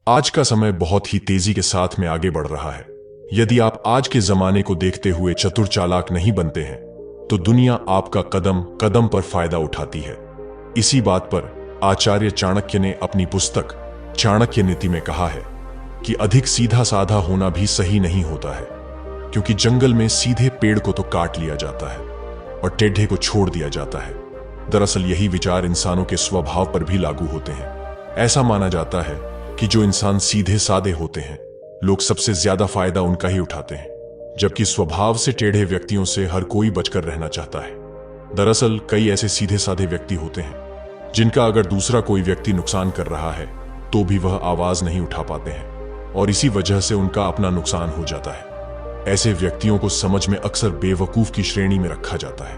आज का समय बहुत ही तेजी के साथ में आगे बढ़ रहा है। यदि आप आज के जमाने को देखते हुए चतुर चालाक नहीं बनते हैं तो दुनिया आपका कदम कदम पर फायदा उठाती है। इसी बात पर आचार्य चाणक्य ने अपनी पुस्तक चाणक्य नीति में कहा है कि अधिक सीधा साधा होना भी सही नहीं होता है, क्योंकि जंगल में सीधे पेड़ को तो काट लिया जाता है और टेढ़े को छोड़ दिया जाता है। दरअसल यही विचार इंसानों के स्वभाव पर भी लागू होते हैं। ऐसा माना जाता है कि जो इंसान सीधे साधे होते हैं, लोग सबसे ज्यादा फायदा उनका ही उठाते हैं, जबकि स्वभाव से टेढ़े व्यक्तियों से हर कोई बचकर रहना चाहता है। दरअसल कई ऐसे सीधे साधे व्यक्ति होते हैं जिनका अगर दूसरा कोई व्यक्ति नुकसान कर रहा है तो भी वह आवाज नहीं उठा पाते हैं और इसी वजह से उनका अपना नुकसान हो जाता है। ऐसे व्यक्तियों को समझ में अक्सर बेवकूफ की श्रेणी में रखा जाता है।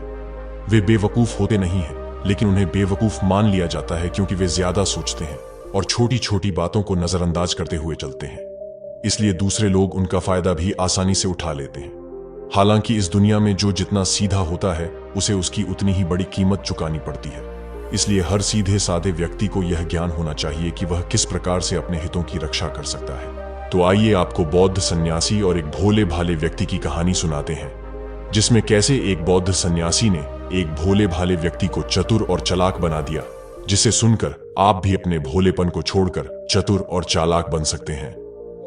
वे बेवकूफ होते नहीं हैं, लेकिन उन्हें बेवकूफ मान लिया जाता है क्योंकि वे ज्यादा सोचते हैं और छोटी छोटी बातों को नजरअंदाज करते हुए चलते हैं। इसलिए दूसरे लोग उनका फायदा भी आसानी से उठा लेते हैं। हालांकि इस दुनिया में जो जितना सीधा होता है उसे उसकी उतनी ही बड़ी कीमत चुकानी पड़ती है। इसलिए हर सीधे साधे व्यक्ति को यह ज्ञान होना चाहिए कि वह किस प्रकार से अपने हितों की रक्षा कर सकता है। तो आइए आपको बौद्ध सन्यासी और एक भोले भाले व्यक्ति की कहानी सुनाते हैं, जिसमें कैसे एक बौद्ध सन्यासी ने एक भोले भाले व्यक्ति को चतुर और चालाक बना दिया, जिसे सुनकर आप भी अपने भोलेपन को छोड़कर चतुर और चालाक बन सकते हैं।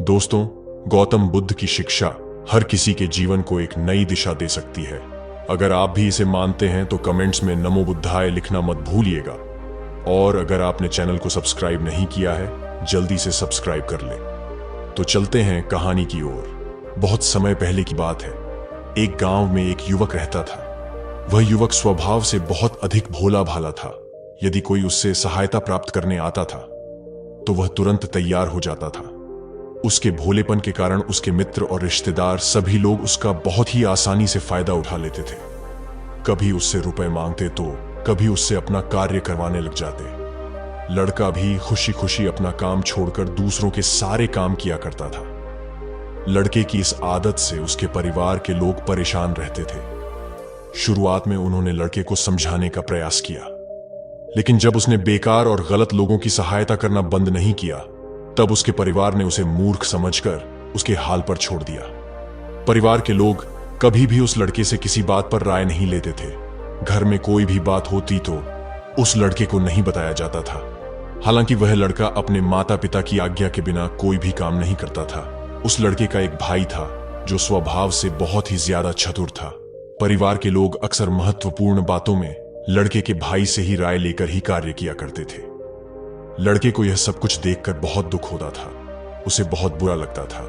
दोस्तों, गौतम बुद्ध की शिक्षा हर किसी के जीवन को एक नई दिशा दे सकती है। अगर आप भी इसे मानते हैं तो कमेंट्स में नमो बुद्धाय लिखना मत भूलिएगा। और अगर आपने चैनल को सब्सक्राइब नहीं किया है, जल्दी से सब्सक्राइब कर ले। तो चलते हैं कहानी की ओर। बहुत समय पहले की बात है। एक गांव में एक युवक रहता था। वह युवक स्वभाव से बहुत अधिक भोला भाला था। यदि कोई उससे सहायता प्राप्त करने आता था तो वह तुरंत तैयार हो जाता था। उसके भोलेपन के कारण उसके मित्र और रिश्तेदार सभी लोग उसका बहुत ही आसानी से फायदा उठा लेते थे। कभी उससे रुपए मांगते तो कभी उससे अपना कार्य करवाने लग जाते। लड़का भी खुशी खुशी अपना काम छोड़कर दूसरों के सारे काम किया करता था। लड़के की इस आदत से उसके परिवार के लोग परेशान रहते थे। शुरुआत में उन्होंने लड़के को समझाने का प्रयास किया, लेकिन जब उसने बेकार और गलत लोगों की सहायता करना बंद नहीं किया, तब उसके परिवार ने उसे मूर्ख समझकर उसके हाल पर छोड़ दिया। परिवार के लोग कभी भी उस लड़के से किसी बात पर राय नहीं लेते थे। घर में कोई भी बात होती तो उस लड़के को नहीं बताया जाता था। हालांकि वह लड़का अपने माता पिता की आज्ञा के बिना कोई भी काम नहीं करता था। उस लड़के का एक भाई था जो स्वभाव से बहुत ही ज्यादा चतुर था। परिवार के लोग अक्सर महत्वपूर्ण बातों में लड़के के भाई से ही राय लेकर ही कार्य किया करते थे। लड़के को यह सब कुछ देखकर बहुत दुख होता था। उसे बहुत बुरा लगता था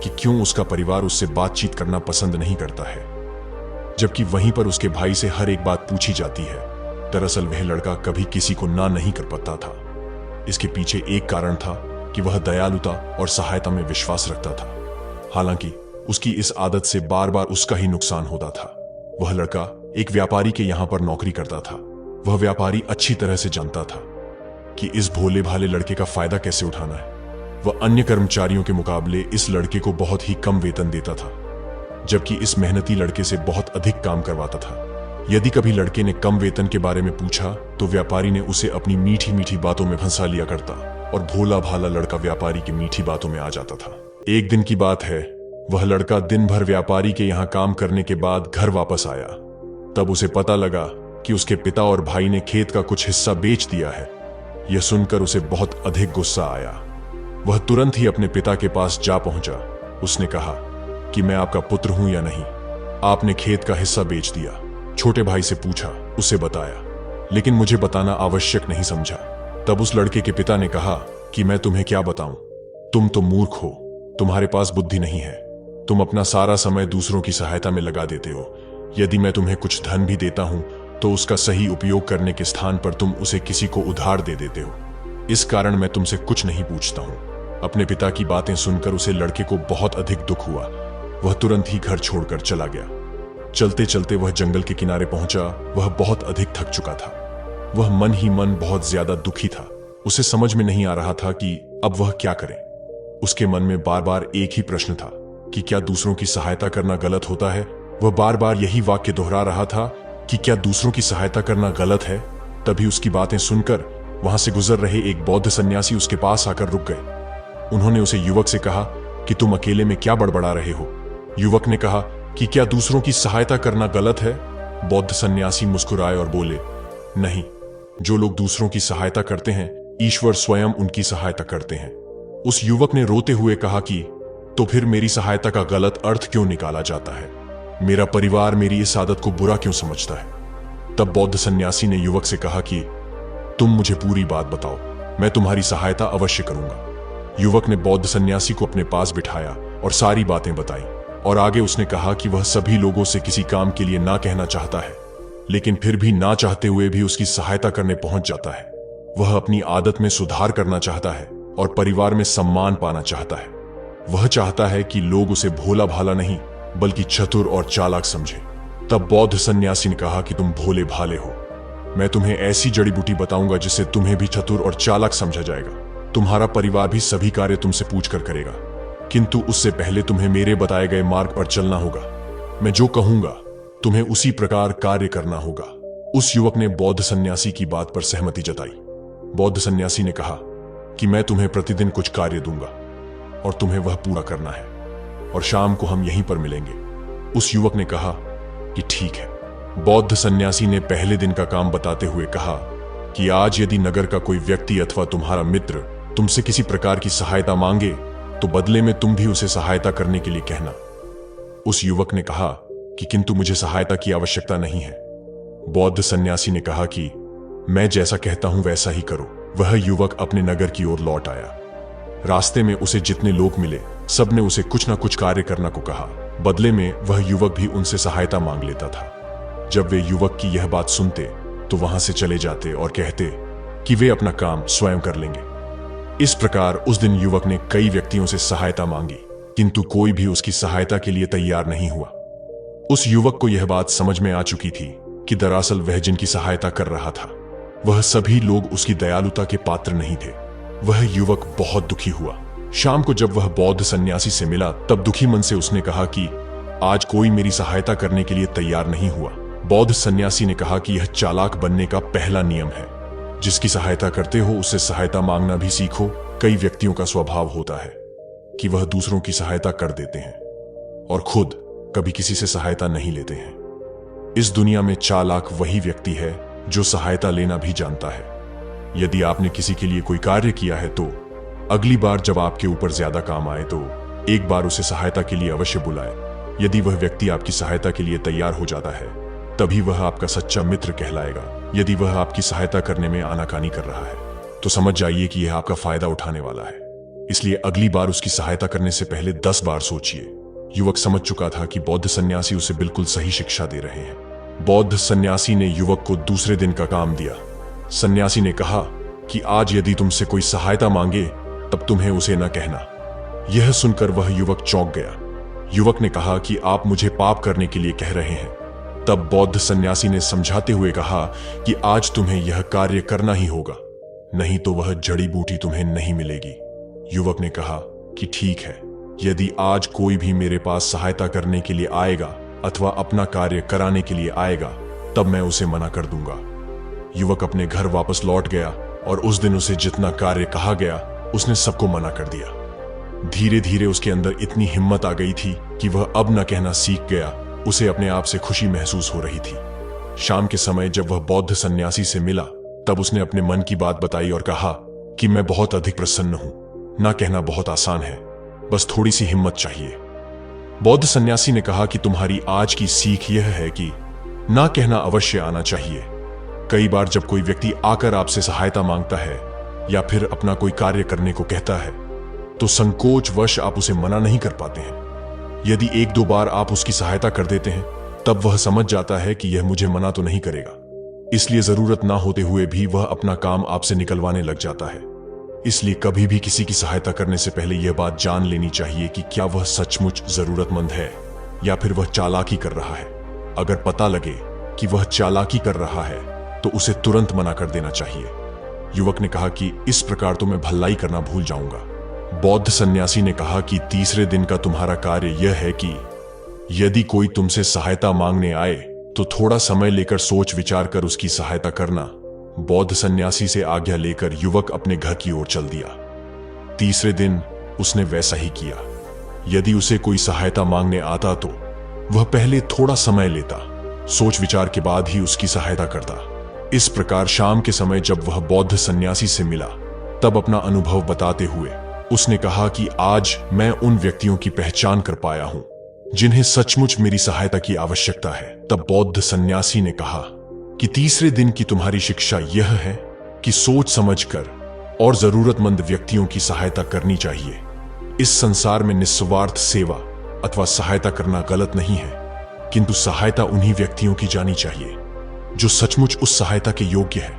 कि क्यों उसका परिवार उससे बातचीत करना पसंद नहीं करता है, जबकि वहीं पर उसके भाई से हर एक बात पूछी जाती है। दरअसल वह लड़का कभी किसी को ना नहीं कर पाता था। इसके पीछे एक कारण था कि वह दयालुता और सहायता में विश्वास रखता था। हालांकि उसकी इस आदत से बार बार उसका ही नुकसान होता था। वह लड़का एक व्यापारी के यहां पर नौकरी करता था। वह व्यापारी अच्छी तरह से जानता था कि इस भोले भाले लड़के का फायदा कैसे उठाना है। वह अन्य कर्मचारियों के मुकाबले इस लड़के को बहुत ही कम वेतन देता था, जबकि इस मेहनती लड़के से बहुत अधिक काम करवाता था। यदि कभी लड़के ने कम वेतन के बारे में पूछा तो व्यापारी ने उसे अपनी मीठी मीठी बातों में फंसा लिया करता और भोला भाला लड़का व्यापारी की मीठी बातों में आ जाता था। एक दिन की बात है, वह लड़का दिन भर व्यापारी के यहाँ काम करने के बाद घर वापस आया। तब उसे पता लगा कि उसके पिता और भाई ने खेत का कुछ हिस्सा बेच दिया है। यह सुनकर उसे बहुत अधिक गुस्सा आया। वह तुरंत ही अपने पिता के पास जा पहुंचा। उसने कहा कि मैं आपका पुत्र हूं या नहीं, आपने खेत का हिस्सा बेच दिया। छोटे भाई से पूछा, उसे बताया, लेकिन मुझे बताना आवश्यक नहीं समझा। तब उस लड़के के पिता ने कहा कि मैं तुम्हें क्या बताऊं, तुम तो मूर्ख हो, तुम्हारे पास बुद्धि नहीं है। तुम अपना सारा समय दूसरों की सहायता में लगा देते हो। यदि मैं तुम्हें कुछ धन भी देता हूं तो उसका सही उपयोग करने के स्थान पर तुम उसे किसी को उधार दे देते हो। इस कारण मैं तुमसे कुछ नहीं पूछता हूं। अपने पिता की बातें सुनकर उसे लड़के को बहुत अधिक दुख हुआ। वह तुरंत ही घर छोड़कर चला गया। चलते चलते वह जंगल के किनारे पहुंचा। वह बहुत अधिक थक चुका था। वह मन ही मन बहुत ज्यादा दुखी था। उसे समझ में नहीं आ रहा था कि अब वह क्या करे। उसके मन में बार बार एक ही प्रश्न था कि क्या दूसरों की सहायता करना गलत होता है। वह बार बार यही वाक्य दोहरा रहा था कि क्या दूसरों की सहायता करना गलत है। तभी उसकी बातें सुनकर वहां से गुजर रहे एक बौद्ध सन्यासी उसके पास आकर रुक गए। उन्होंने उसे युवक से कहा कि तुम अकेले में क्या बड़बड़ा रहे हो। युवक ने कहा कि क्या दूसरों की सहायता करना गलत है। बौद्ध सन्यासी मुस्कुराए और बोले, नहीं, जो लोग दूसरों की सहायता करते हैं ईश्वर स्वयं उनकी सहायता करते हैं। उस युवक ने रोते हुए कहा कि तो फिर मेरी सहायता का गलत अर्थ क्यों निकाला जाता है? मेरा परिवार मेरी इस आदत को बुरा क्यों समझता है? तब बौद्ध सन्यासी ने युवक से कहा कि तुम मुझे पूरी बात बताओ, मैं तुम्हारी सहायता अवश्य करूंगा। युवक ने बौद्ध सन्यासी को अपने पास बिठाया और सारी बातें बताई और आगे उसने कहा कि वह सभी लोगों से किसी काम के लिए ना कहना चाहता है, लेकिन फिर भी ना चाहते हुए भी उसकी सहायता करने पहुंच जाता है। वह अपनी आदत में सुधार करना चाहता है और परिवार में सम्मान पाना चाहता है। वह चाहता है कि लोग उसे भोला भाला नहीं बल्कि चतुर और चालाक समझे। तब बौद्ध सन्यासी ने कहा कि तुम भोले भाले हो। मैं तुम्हें ऐसी जड़ी बूटी बताऊंगा जिससे तुम्हें भी चतुर और चालाक समझा जाएगा। तुम्हारा परिवार भी सभी कार्य तुमसे पूछकर करेगा, किंतु उससे पहले तुम्हें मेरे बताए गए मार्ग पर चलना होगा। मैं जो कहूंगा तुम्हें उसी प्रकार कार्य करना होगा। उस युवक ने बौद्ध सन्यासी की बात पर सहमति जताई। बौद्ध सन्यासी ने कहा कि मैं तुम्हें प्रतिदिन कुछ कार्य दूंगा और तुम्हें वह पूरा करना है, और शाम को हम यहीं पर मिलेंगे। उस युवक ने कहा कि ठीक है। बौद्ध सन्यासी ने पहले दिन का काम बताते हुए कहा कि आज यदि नगर का कोई व्यक्ति अथवा तुम्हारा मित्र तुमसे किसी प्रकार की सहायता मांगे तो बदले में तुम भी उसे सहायता करने के लिए कहना। उस युवक ने कहा कि किंतु मुझे सहायता की आवश्यकता नहीं है। बौद्ध सन्यासी ने कहा कि मैं जैसा कहता हूं वैसा ही करो। वह युवक अपने नगर की ओर लौट आया। रास्ते में उसे जितने लोग मिले सबने उसे कुछ ना कुछ कार्य करना को कहा। बदले में वह युवक भी उनसे सहायता मांग लेता था। जब वे युवक की यह बात सुनते तो वहां से चले जाते और कहते कि वे अपना काम स्वयं कर लेंगे। इस प्रकार उस दिन युवक ने कई व्यक्तियों से सहायता मांगी, किंतु कोई भी उसकी सहायता के लिए तैयार नहीं हुआ। उस युवक को यह बात समझ में आ चुकी थी कि दरअसल वह जिनकी सहायता कर रहा था वह सभी लोग उसकी दयालुता के पात्र नहीं थे। वह युवक बहुत दुखी हुआ। शाम को जब वह बौद्ध सन्यासी से मिला तब दुखी मन से उसने कहा कि आज कोई मेरी सहायता करने के लिए तैयार नहीं हुआ। बौद्ध सन्यासी ने कहा कि यह चालाक बनने का पहला नियम है। जिसकी सहायता करते हो उससे सहायता मांगना भी सीखो। कई व्यक्तियों का स्वभाव होता है कि वह दूसरों की सहायता कर देते हैं और खुद कभी किसी से सहायता नहीं लेते हैं। इस दुनिया में चालाक वही व्यक्ति है जो सहायता लेना भी जानता है। यदि आपने किसी के लिए कोई कार्य किया है तो अगली बार जब आपके ऊपर ज्यादा काम आए तो एक बार उसे सहायता के लिए अवश्य बुलाए। यदि वह व्यक्ति आपकी सहायता के लिए तैयार हो जाता है तभी वह आपका सच्चा मित्र कहलाएगा। यदि वह आपकी सहायता करने में आनाकानी कर रहा है तो समझ जाइए कि यह आपका फायदा उठाने वाला है। इसलिए अगली बार उसकी सहायता करने से पहले 10 बार सोचिए। युवक समझ चुका था कि बौद्ध सन्यासी उसे बिल्कुल सही शिक्षा दे रहे हैं। बौद्ध सन्यासी ने युवक को दूसरे दिन का काम दिया। सन्यासी ने कहा कि आज यदि तुमसे कोई सहायता मांगे तब तुम्हें उसे न कहना। यह सुनकर वह युवक चौंक गया। युवक ने कहा कि आप मुझे पाप करने के लिए कह रहे हैं। तब बौद्ध सन्यासी ने समझाते हुए कहा कि आज तुम्हें यह कार्य करना ही होगा, नहीं तो वह जड़ी बूटी तुम्हें नहीं मिलेगी। युवक ने कहा कि ठीक है, यदि आज कोई भी मेरे पास सहायता करने के लिए आएगा अथवा अपना कार्य कराने के लिए आएगा तब मैं उसे मना कर दूंगा। युवक अपने घर वापस लौट गया और उस दिन उसे जितना कार्य कहा गया उसने सबको मना कर दिया। धीरे धीरे उसके अंदर इतनी हिम्मत आ गई थी कि वह अब न कहना सीख गया। उसे अपने आप से खुशी महसूस हो रही थी। शाम के समय जब वह बौद्ध सन्यासी से मिला तब उसने अपने मन की बात बताई और कहा कि मैं बहुत अधिक प्रसन्न हूं। ना कहना बहुत आसान है, बस थोड़ी सी हिम्मत चाहिए। बौद्ध सन्यासी ने कहा कि तुम्हारी आज की सीख यह है कि ना कहना अवश्य आना चाहिए। कई बार जब कोई व्यक्ति आकर आपसे सहायता मांगता है या फिर अपना कोई कार्य करने को कहता है तो संकोचवश आप उसे मना नहीं कर पाते हैं। यदि 1-2 बार आप उसकी सहायता कर देते हैं तब वह समझ जाता है कि यह मुझे मना तो नहीं करेगा, इसलिए जरूरत ना होते हुए भी वह अपना काम आपसे निकलवाने लग जाता है। इसलिए कभी भी किसी की सहायता करने से पहले यह बात जान लेनी चाहिए कि क्या वह सचमुच जरूरतमंद है या फिर वह चालाकी कर रहा है। अगर पता लगे कि वह चालाकी कर रहा है तो उसे तुरंत मना कर देना चाहिए। युवक ने कहा कि इस प्रकार तो मैं भलाई करना भूल जाऊंगा। बौद्ध सन्यासी ने कहा कि तीसरे दिन का तुम्हारा कार्य यह है कि यदि कोई तुमसे सहायता मांगने आए तो थोड़ा समय लेकर सोच विचार कर उसकी सहायता करना। बौद्ध सन्यासी से आज्ञा लेकर युवक अपने घर की ओर चल दिया। तीसरे दिन उसने वैसा ही किया। यदि उसे कोई सहायता मांगने आता तो वह पहले थोड़ा समय लेता, सोच विचार के बाद ही उसकी सहायता करता। इस प्रकार शाम के समय जब वह बौद्ध सन्यासी से मिला तब अपना अनुभव बताते हुए उसने कहा कि आज मैं उन व्यक्तियों की पहचान कर पाया हूं जिन्हें सचमुच मेरी सहायता की आवश्यकता है। तब बौद्ध सन्यासी ने कहा कि तीसरे दिन की तुम्हारी शिक्षा यह है कि सोच समझकर और जरूरतमंद व्यक्तियों की सहायता करनी चाहिए। इस संसार में निस्वार्थ सेवा अथवा सहायता करना गलत नहीं है, किंतु सहायता उन्हीं व्यक्तियों की जानी चाहिए जो सचमुच उस सहायता के योग्य है।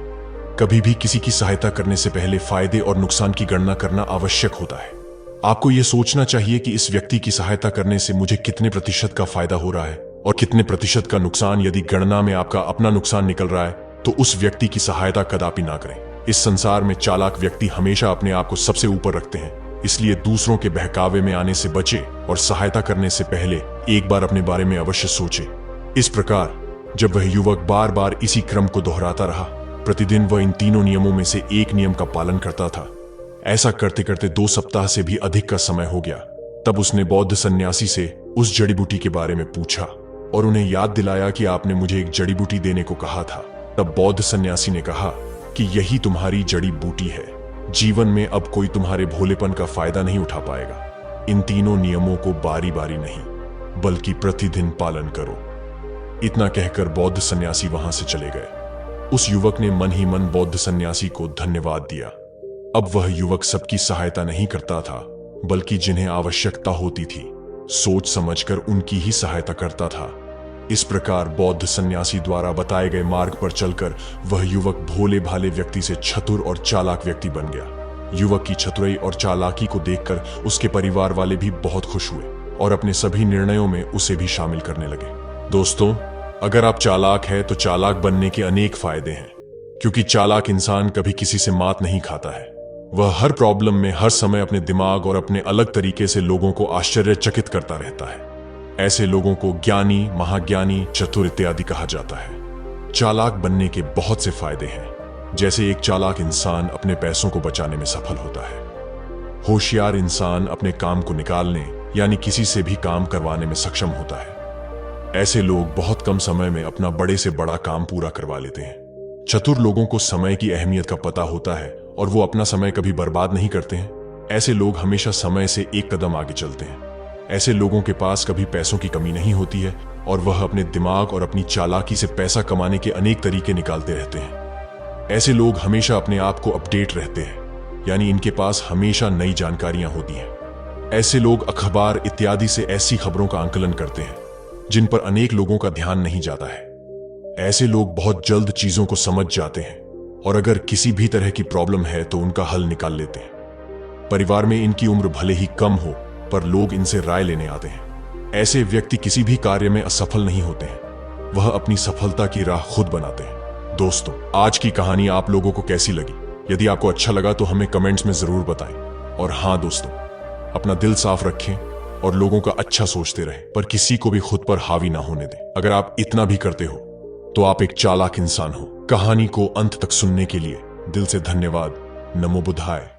कभी भी किसी की सहायता करने से पहले फायदे और नुकसान की गणना करना आवश्यक होता है। आपको यह सोचना चाहिए कि इस व्यक्ति की सहायता करने से मुझे कितने प्रतिशत का फायदा हो रहा है और कितने प्रतिशत का नुकसान। यदि गणना में आपका अपना नुकसान निकल रहा है तो उस व्यक्ति की सहायता कदापि ना करें। इस संसार में चालाक व्यक्ति हमेशा अपने आप को सबसे ऊपर रखते हैं, इसलिए दूसरों के बहकावे में आने से बचे और सहायता करने से पहले एक बार अपने बारे में अवश्य सोचे। इस प्रकार जब वह युवक बार बार इसी क्रम को दोहराता रहा, प्रतिदिन वह इन तीनों नियमों में से एक नियम का पालन करता था। ऐसा करते करते 2 सप्ताह से भी अधिक का समय हो गया। तब उसने बौद्ध सन्यासी से उस जड़ी बूटी के बारे में पूछा और उन्हें याद दिलाया कि आपने मुझे एक जड़ी बूटी देने को कहा था। तब बौद्ध सन्यासी ने कहा कि यही तुम्हारी जड़ी बूटी है। जीवन में अब कोई तुम्हारे भोलेपन का फायदा नहीं उठा पाएगा। इन तीनों नियमों को बारी बारी नहीं बल्कि प्रतिदिन पालन करो। इतना कहकर बौद्ध सन्यासी वहां से चले गए। उस युवक ने मन ही मन बौद्ध सन्यासी को धन्यवाद दिया। अब वह युवक सबकी सहायता नहीं करता था, बल्कि जिन्हें आवश्यकता होती थी सोच समझकर उनकी ही सहायता करता था। इस प्रकार बौद्ध सन्यासी द्वारा बताए गए मार्ग पर चलकर वह युवक भोले भाले व्यक्ति से चतुर और चालाक व्यक्ति बन गया। युवक की चतुराई और चालाकी को देखकर उसके परिवार वाले भी बहुत खुश हुए और अपने सभी निर्णयों में उसे भी शामिल करने लगे। दोस्तों, अगर आप चालाक हैं तो चालाक बनने के अनेक फायदे हैं, क्योंकि चालाक इंसान कभी किसी से मात नहीं खाता है। वह हर प्रॉब्लम में हर समय अपने दिमाग और अपने अलग तरीके से लोगों को आश्चर्यचकित करता रहता है। ऐसे लोगों को ज्ञानी, महाज्ञानी, चतुर इत्यादि कहा जाता है। चालाक बनने के बहुत से फायदे हैं, जैसे एक चालाक इंसान अपने पैसों को बचाने में सफल होता है। होशियार इंसान अपने काम को निकालने यानी किसी से भी काम करवाने में सक्षम होता है। ऐसे लोग बहुत कम समय में अपना बड़े से बड़ा काम पूरा करवा लेते हैं। चतुर लोगों को समय की अहमियत का पता होता है और वो अपना समय कभी बर्बाद नहीं करते हैं। ऐसे लोग हमेशा समय से एक कदम आगे चलते हैं। ऐसे लोगों के पास कभी पैसों की कमी नहीं होती है और वह अपने दिमाग और अपनी चालाकी से पैसा कमाने के अनेक तरीके निकालते रहते हैं। ऐसे लोग हमेशा अपने आप को अपडेट रहते हैं, यानी इनके पास हमेशा नई जानकारियां होती हैं। ऐसे लोग अखबार इत्यादि से ऐसी खबरों का आंकलन करते हैं जिन पर अनेक लोगों का ध्यान नहीं जाता है। ऐसे लोग बहुत जल्द चीजों को समझ जाते हैं और अगर किसी भी तरह की प्रॉब्लम है तो उनका हल निकाल लेते हैं। परिवार में इनकी उम्र भले ही कम हो, पर लोग इनसे राय लेने आते हैं। ऐसे व्यक्ति किसी भी कार्य में असफल नहीं होते हैं, वह अपनी सफलता की राह खुद बनाते हैं। दोस्तों, आज की कहानी आप लोगों को कैसी लगी? यदि आपको अच्छा लगा तो हमें कमेंट्स में जरूर बताएं। और हाँ दोस्तों, अपना दिल साफ रखें और लोगों का अच्छा सोचते रहें, पर किसी को भी खुद पर हावी ना होने दें। अगर आप इतना भी करते हो तो आप एक चालाक इंसान हो। कहानी को अंत तक सुनने के लिए दिल से धन्यवाद। नमो बुद्धाय।